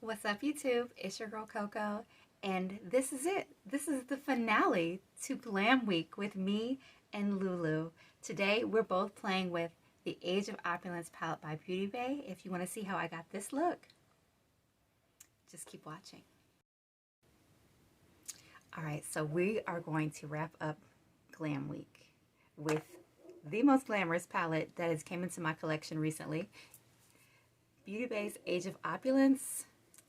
What's up, YouTube? It's your girl Coco, and this is it. This is the finale to Glam Week with me and LuuLuu. Today, we're both playing with the Age of Opulence palette by Beauty Bay. If you want to see how I got this look, just keep watching. Alright, so we are going to wrap up Glam Week with the most glamorous palette that has came into my collection recently. Beauty Bay's Age of Opulence.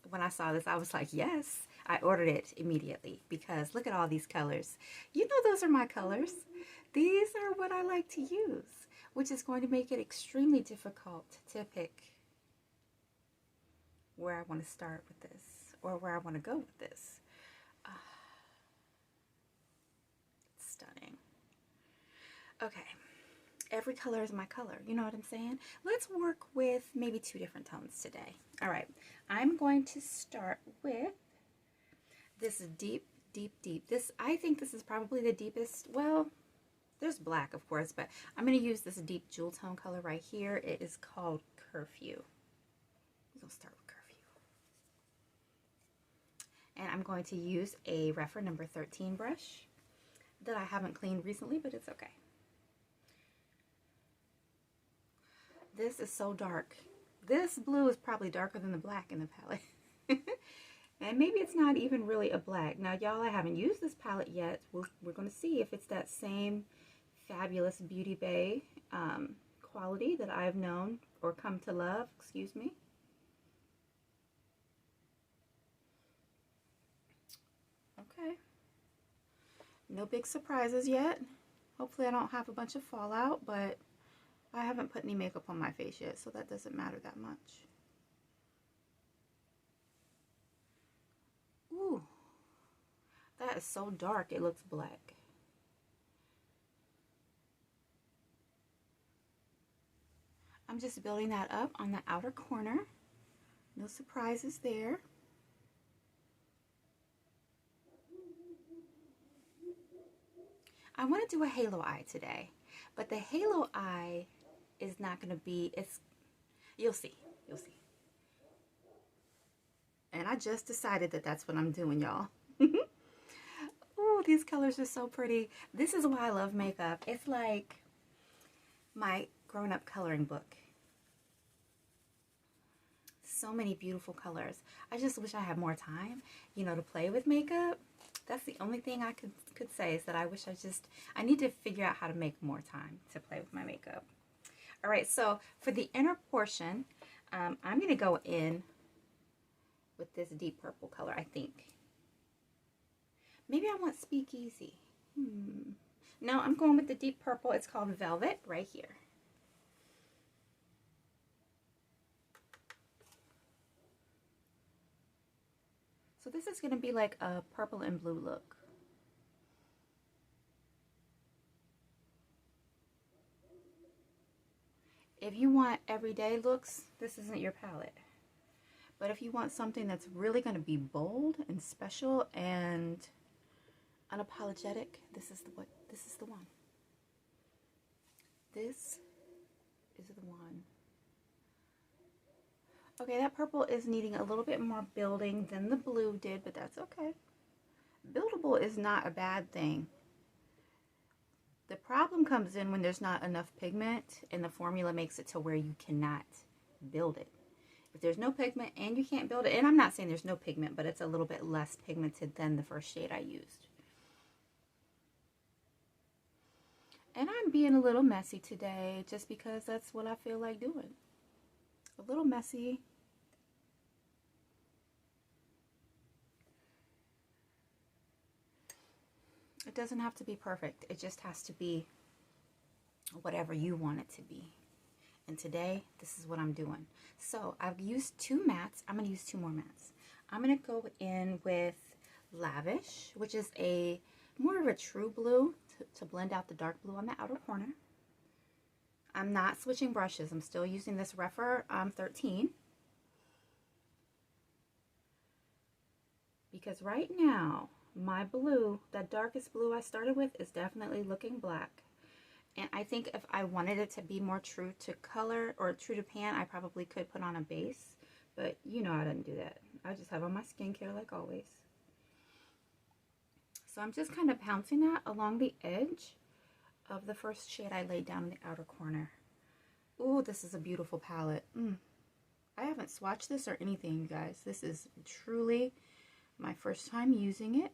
When I saw this, I was like, yes. I ordered it immediately because look at all these colors. You know those are my colors. These are what I like to use, which is going to make it extremely difficult to pick where I want to start with this or where I want to go with this. It's stunning. Okay. Every color is my color. You know what I'm saying? Let's work with maybe two different tones today. All right. I'm going to start with this deep. I think this is probably the deepest. Well, there's black, of course, but I'm going to use this deep jewel tone color right here. It is called Curfew. We'll start with Curfew. And I'm going to use a Refer number 13 brush that I haven't cleaned recently, but it's okay. This is so dark. This blue is probably darker than the black in the palette. And maybe it's not even really a black. Now, y'all, I haven't used this palette yet. We're going to see if it's that same fabulous Beauty Bay quality that I've known or come to love. Excuse me. Okay. No big surprises yet. Hopefully I don't have a bunch of fallout, but I haven't put any makeup on my face yet, so that doesn't matter that much. Ooh, that is so dark it looks black. I'm just building that up on the outer corner. No surprises there. I want to do a halo eye today, but the halo eye is not going to be, you'll see. And I just decided that that's what I'm doing, y'all. Ooh, these colors are so pretty. This is why I love makeup. It's like my grown-up coloring book. So many beautiful colors. I just wish I had more time, you know, to play with makeup. That's the only thing I could say is that I wish I need to figure out how to make more time to play with my makeup. All right, so for the inner portion, I'm going to go in with this deep purple color, I think. Maybe I want Speakeasy. No, I'm going with the deep purple. It's called Velvet right here. So this is going to be like a purple and blue look. If you want everyday looks, this isn't your palette. But if you want something that's really going to be bold and special and unapologetic, this is the one. This is the one. This is the one. Okay, that purple is needing a little bit more building than the blue did, but that's okay. Buildable is not a bad thing. The problem comes in when there's not enough pigment and the formula makes it to where you cannot build it. If there's no pigment and you can't build it, and I'm not saying there's no pigment, but it's a little bit less pigmented than the first shade I used. And I'm being a little messy today just because that's what I feel like doing. A little messy. It doesn't have to be perfect. It just has to be whatever you want it to be. And today, this is what I'm doing. So I've used two mattes. I'm going to use two more mattes. I'm going to go in with Lavish, which is a more of a true blue to blend out the dark blue on the outer corner. I'm not switching brushes. I'm still using this Refer 13. Because right now, my blue, that darkest blue I started with, is definitely looking black. And I think if I wanted it to be more true to color or true to pan, I probably could put on a base. But you know I didn't do that. I just have on my skincare like always. So I'm just kind of pouncing that along the edge of the first shade I laid down in the outer corner. Ooh, this is a beautiful palette. I haven't swatched this or anything, you guys. This is truly my first time using it.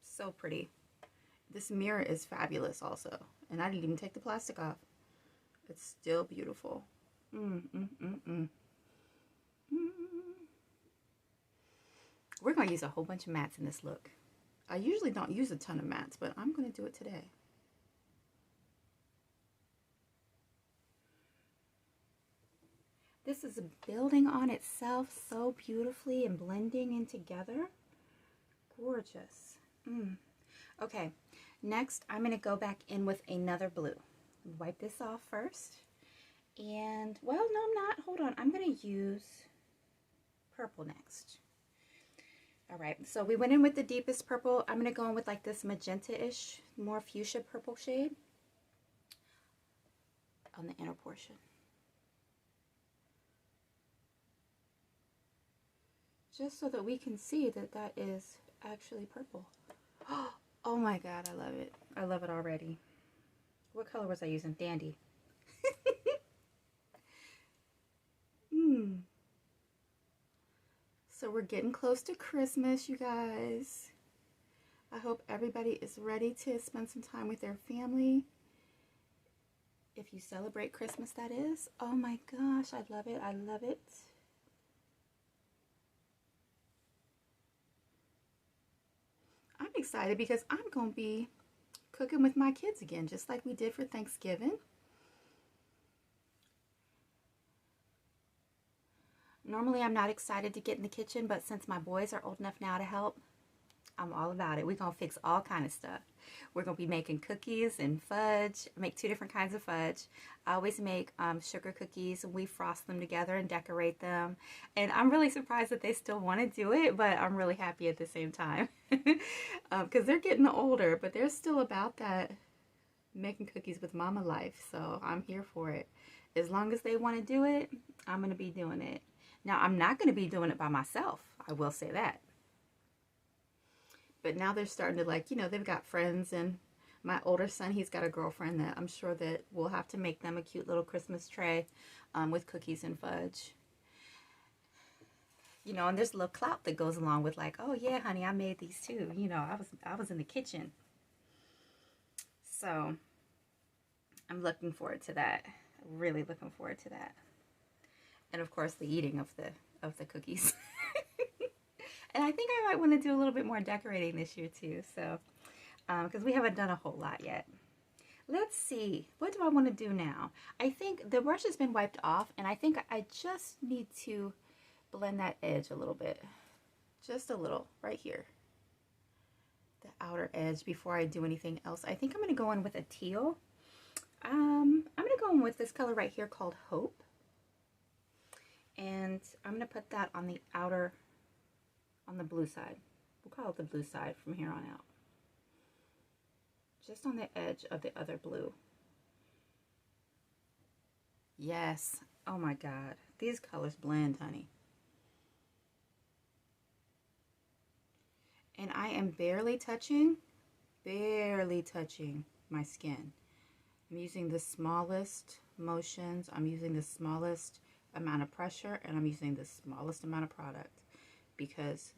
So pretty. This mirror is fabulous also. And I didn't even take the plastic off. It's still beautiful. We're going to use a whole bunch of mattes in this look. I usually don't use a ton of mattes, but I'm going to do it today. This is building on itself so beautifully and blending in together. Gorgeous. Okay, next I'm going to go back in with another blue. Wipe this off first. And, well, no, I'm not. Hold on. I'm going to use purple next. All right, so we went in with the deepest purple. I'm going to go in with like this magenta-ish, more fuchsia purple shade on the inner portion. Just so that we can see that that is actually purple. Oh my God, I love it. I love it already. What color was I using? Dandy. So we're getting close to Christmas, you guys. I hope everybody is ready to spend some time with their family. If you celebrate Christmas, that is. Oh my gosh, I love it. I love it. I'm excited because I'm going to be cooking with my kids again, just like we did for Thanksgiving. Normally, I'm not excited to get in the kitchen, but since my boys are old enough now to help, I'm all about it. We're going to fix all kind of stuff. We're going to be making cookies and fudge. I make 2 different kinds of fudge. I always make sugar cookies. We frost them together and decorate them. And I'm really surprised that they still want to do it, but I'm really happy at the same time. Because they're getting older, but they're still about that making cookies with mama life. So I'm here for it. As long as they want to do it, I'm going to be doing it. Now, I'm not going to be doing it by myself. I will say that. But now they're starting to, like, you know, they've got friends, and my older son, he's got a girlfriend that I'm sure that we'll have to make them a cute little Christmas tray with cookies and fudge. You know, and there's a little clout that goes along with, like, oh yeah, honey, I made these too. You know, I was in the kitchen. So I'm looking forward to that. Really looking forward to that. And of course, the eating of the cookies. And I think I might want to do a little bit more decorating this year too. So, because we haven't done a whole lot yet. Let's see. What do I want to do now? I think the brush has been wiped off, and I think I just need to blend that edge a little bit. Just a little, right here. The outer edge before I do anything else. I think I'm going to go in with a teal. I'm going to go in with this color right here called Hope. And I'm going to put that on the outer, on the blue side. We'll call it the blue side from here on out. Just on the edge of the other blue. Yes. Oh my God. These colors blend, honey. And I am barely touching my skin. I'm using the smallest motions. I'm using the smallest amount of pressure, and I'm using the smallest amount of product because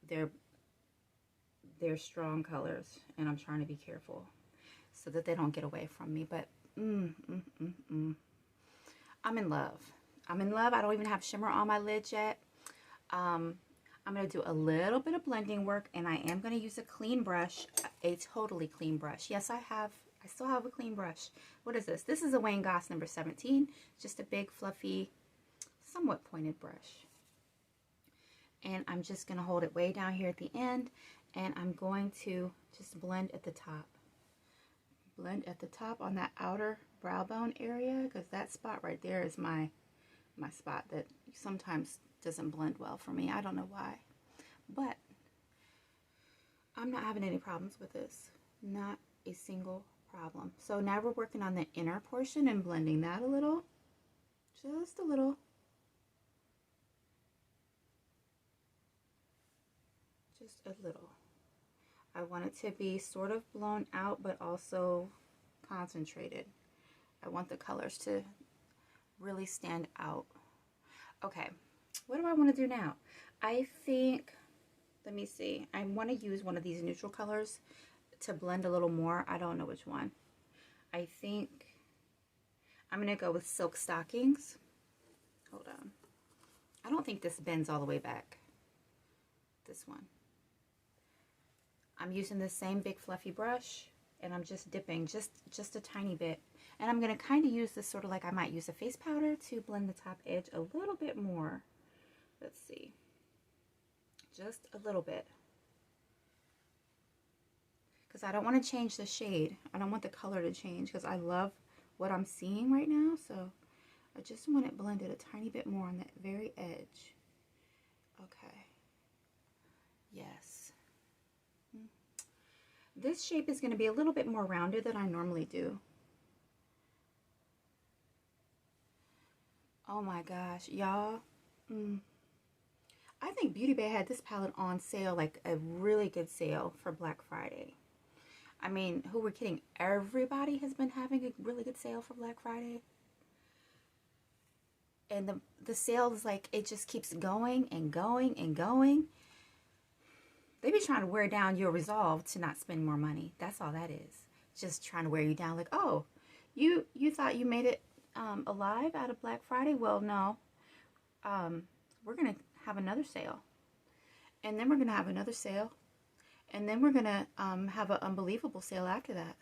they're strong colors, and I'm trying to be careful so that they don't get away from me. But I'm in love. I'm in love. I don't even have shimmer on my lids yet. I'm going to do a little bit of blending work, and I am going to use a clean brush, a totally clean brush. Yes, I still have a clean brush. What is this? This is a Wayne Goss number 17. Just a big, fluffy, somewhat pointed brush. And I'm just going to hold it way down here at the end, and I'm going to just blend at the top. Blend at the top on that outer brow bone area, because that spot right there is my spot that sometimes doesn't blend well for me. I don't know why. But I'm not having any problems with this. Not a single problem. So now we're working on the inner portion and blending that a little. Just a little. Just a little. I want it to be sort of blown out, but also concentrated. I want the colors to really stand out. Okay, what do I want to do now? I think, let me see. I want to use one of these neutral colors to blend a little more. I don't know which one. I think I'm going to go with Silk Stockings. Hold on. I don't think this bends all the way back. This one. I'm using the same big fluffy brush, and I'm just dipping just a tiny bit. And I'm going to kind of use this sort of like I might use a face powder to blend the top edge a little bit more. Let's see. Just a little bit. Because I don't want to change the shade. I don't want the color to change because I love what I'm seeing right now. So I just want it blended a tiny bit more on that very edge. Okay. Yes. This shape is going to be a little bit more rounded than I normally do. Oh my gosh, y'all. I think Beauty Bay had this palette on sale, like a really good sale for Black Friday. I mean, who we're kidding? Everybody has been having a really good sale for Black Friday. And the sale is like, it just keeps going and going and going. They be trying to wear down your resolve to not spend more money. That's all that is. Just trying to wear you down. Like, oh, you thought you made it alive out of Black Friday? Well, no. We're going to have another sale. And then we're going to have another sale. And then we're going to have an unbelievable sale after that.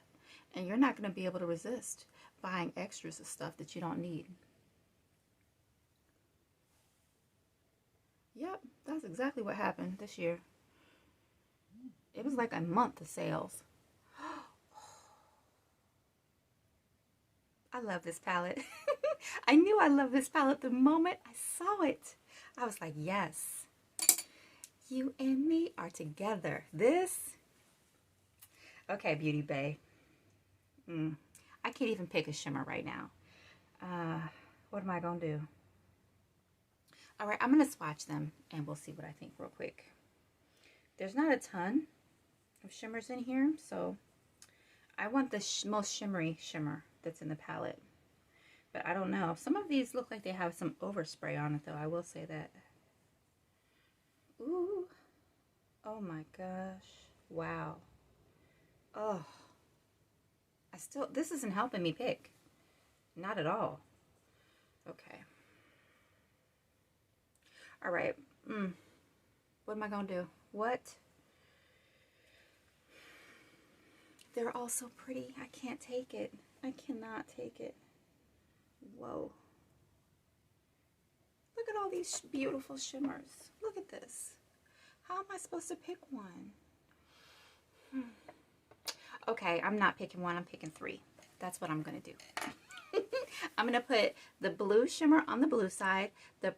And you're not going to be able to resist buying extras of stuff that you don't need. Yep, that's exactly what happened this year. It was like a month of sales. I love this palette. I knew I loved this palette the moment I saw it. I was like, yes, you and me are together. This, okay, Beauty Bay. I can't even pick a shimmer right now. What am I gonna do? All right, I'm gonna swatch them and we'll see what I think real quick. There's not a ton of shimmers in here, so I want the most shimmery shimmer that's in the palette. But I don't know. Some of these look like they have some overspray on it, though. I will say that. Ooh. Oh my gosh. Wow. Oh. This isn't helping me pick. Not at all. Okay. All right. What am I going to do? What? They're all so pretty. I can't take it. I cannot take it. Whoa. Look at all these beautiful shimmers. Look at this. How am I supposed to pick one? Okay, I'm not picking one. I'm picking three. That's what I'm going to do. I'm going to put the blue shimmer on the blue side, the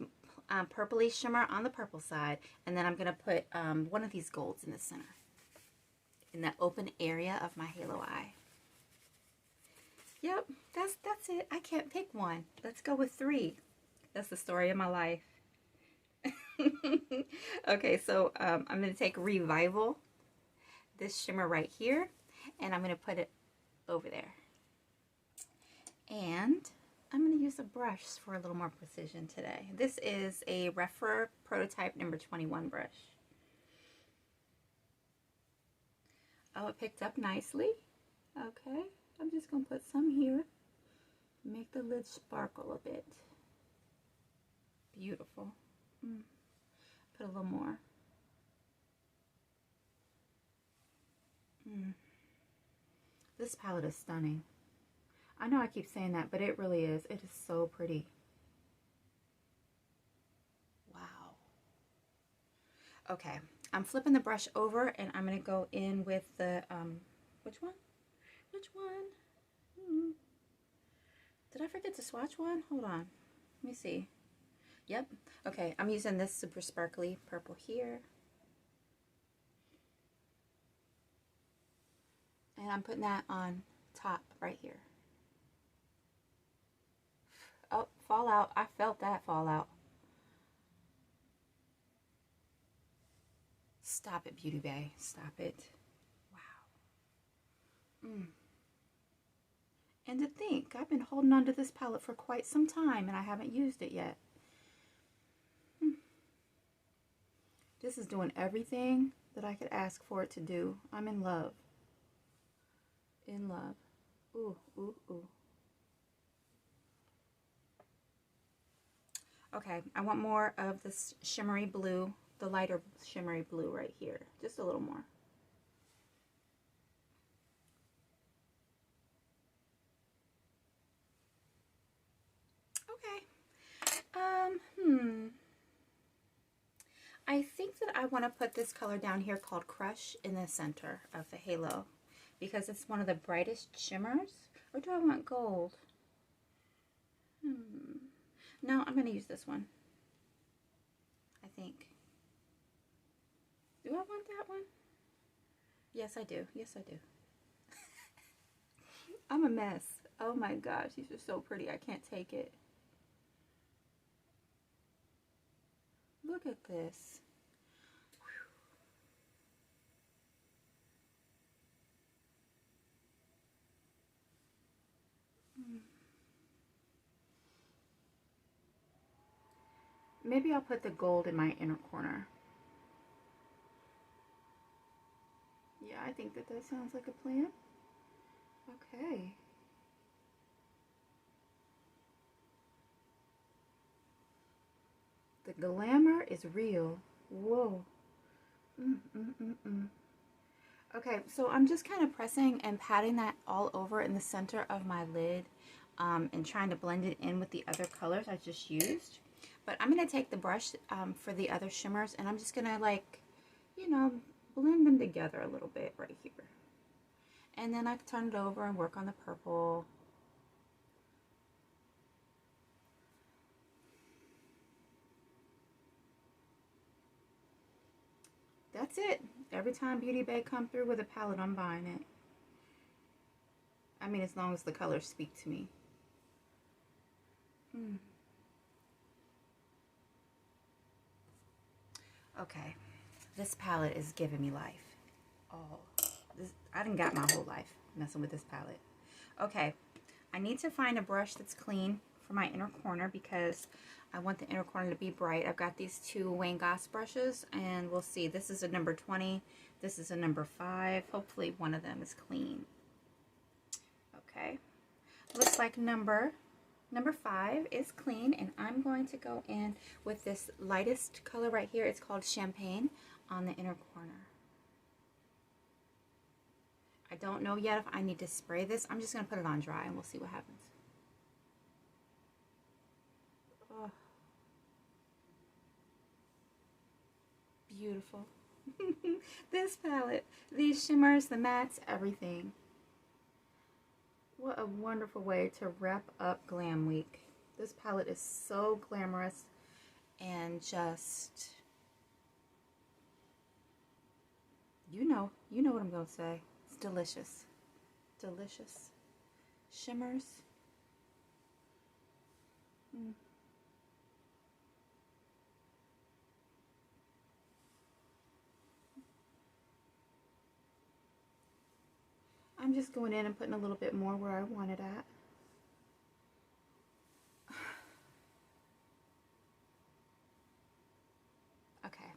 purpley shimmer on the purple side, and then I'm going to put one of these golds in the center, in the open area of my halo eye. Yep, that's it. I can't pick one. Let's go with three. That's the story of my life. Okay, so I'm going to take Revival, this shimmer right here, and I'm going to put it over there. And I'm going to use a brush for a little more precision today. This is a Refer Prototype number 21 brush. Oh, it picked up nicely. Okay, I'm just going to put some here. Make the lid sparkle a bit. Beautiful. Put a little more. This palette is stunning. I know I keep saying that, but it really is. It is so pretty. Wow. Okay, I'm flipping the brush over and I'm going to go in with the, which one? Which one? Did I forget to swatch one? Hold on. Let me see. Yep. Okay, I'm using this super sparkly purple here. And I'm putting that on top right here. Oh, fallout. I felt that fallout. Stop it, Beauty Bay. Stop it. Wow. And to think, I've been holding on to this palette for quite some time and I haven't used it yet. This is doing everything that I could ask for it to do. I'm in love. In love. Ooh, ooh, ooh. Okay, I want more of this shimmery blue, the lighter shimmery blue right here. Just a little more. Okay. I think that I want to put this color down here called Crush in the center of the halo because it's one of the brightest shimmers. Or do I want gold? No, I'm going to use this one. I think. Do I want that one? Yes, I do. Yes, I do. I'm a mess. Oh my gosh, these are so pretty. I can't take it. Look at this. Maybe I'll put the gold in my inner corner. Yeah, I think that sounds like a plan. Okay. The glamour is real. Whoa. Okay, so I'm just kind of pressing and patting that all over in the center of my lid and trying to blend it in with the other colors I just used. But I'm going to take the brush for the other shimmers and I'm just going to, like, you know, blend them together a little bit right here. And then I can turn it over and work on the purple. That's it. Every time Beauty Bay come through with a palette, I'm buying it. I mean, as long as the colors speak to me. Okay, this palette is giving me life. I done got my whole life messing with this palette. Okay, I need to find a brush that's clean for my inner corner because I want the inner corner to be bright. I've got these two Wayne Goss brushes and we'll see. This is a number 20. This is a number 5. Hopefully one of them is clean. Okay, looks like number 5 is clean, and I'm going to go in with this lightest color right here. It's called Champagne on the inner corner. I don't know yet if I need to spray this. I'm just going to put it on dry and we'll see what happens. Oh, beautiful. This palette, these shimmers, the mattes, everything. What a wonderful way to wrap up Glam Week. This palette is so glamorous and just, you know what I'm going to say. It's delicious. Delicious. Shimmers. I'm just going in and putting a little bit more where I want it at. Okay.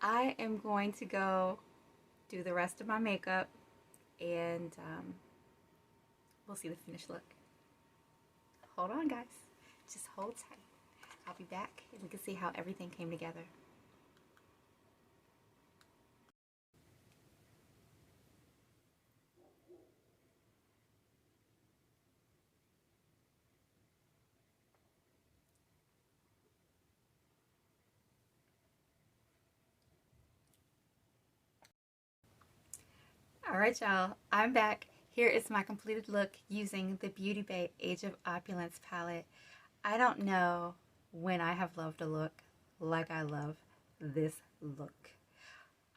I am going to go do the rest of my makeup and we'll see the finished look. Hold on, guys. Just hold tight. I'll be back and we can see how everything came together. Alright y'all, I'm back. Here is my completed look using the Beauty Bay Age of Opulence palette. I don't know when I have loved a look like I love this look.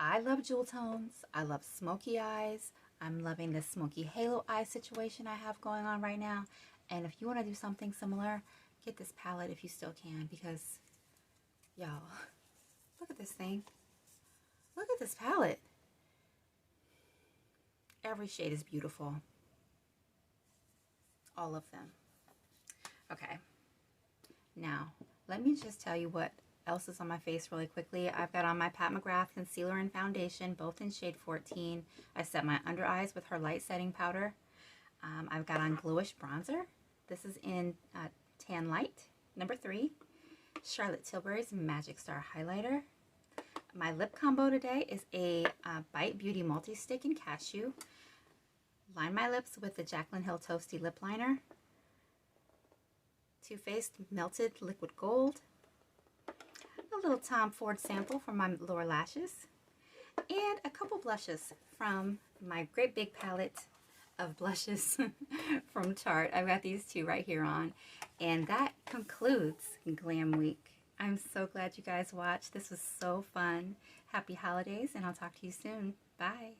I love jewel tones. I love smoky eyes. I'm loving this smoky halo eye situation I have going on right now. And if you want to do something similar, get this palette if you still can, because y'all, look at this thing. Look at this palette. Every shade is beautiful. All of them. Okay. Now, let me just tell you what else is on my face really quickly. I've got on my Pat McGrath concealer and foundation, both in shade 14. I set my under eyes with her light setting powder. I've got on Glowish bronzer. This is in Tan Light, number 3. Charlotte Tilbury's Magic Star highlighter. My lip combo today is a Bite Beauty Multi-Stick in Cashew. Line my lips with the Jaclyn Hill Toasty Lip Liner. Too Faced Melted Liquid Gold. A little Tom Ford sample for my lower lashes. And a couple blushes from my great big palette of blushes from Tarte. I've got these 2 right here on. And that concludes Glam Week. I'm so glad you guys watched. This was so fun. Happy holidays, and I'll talk to you soon. Bye.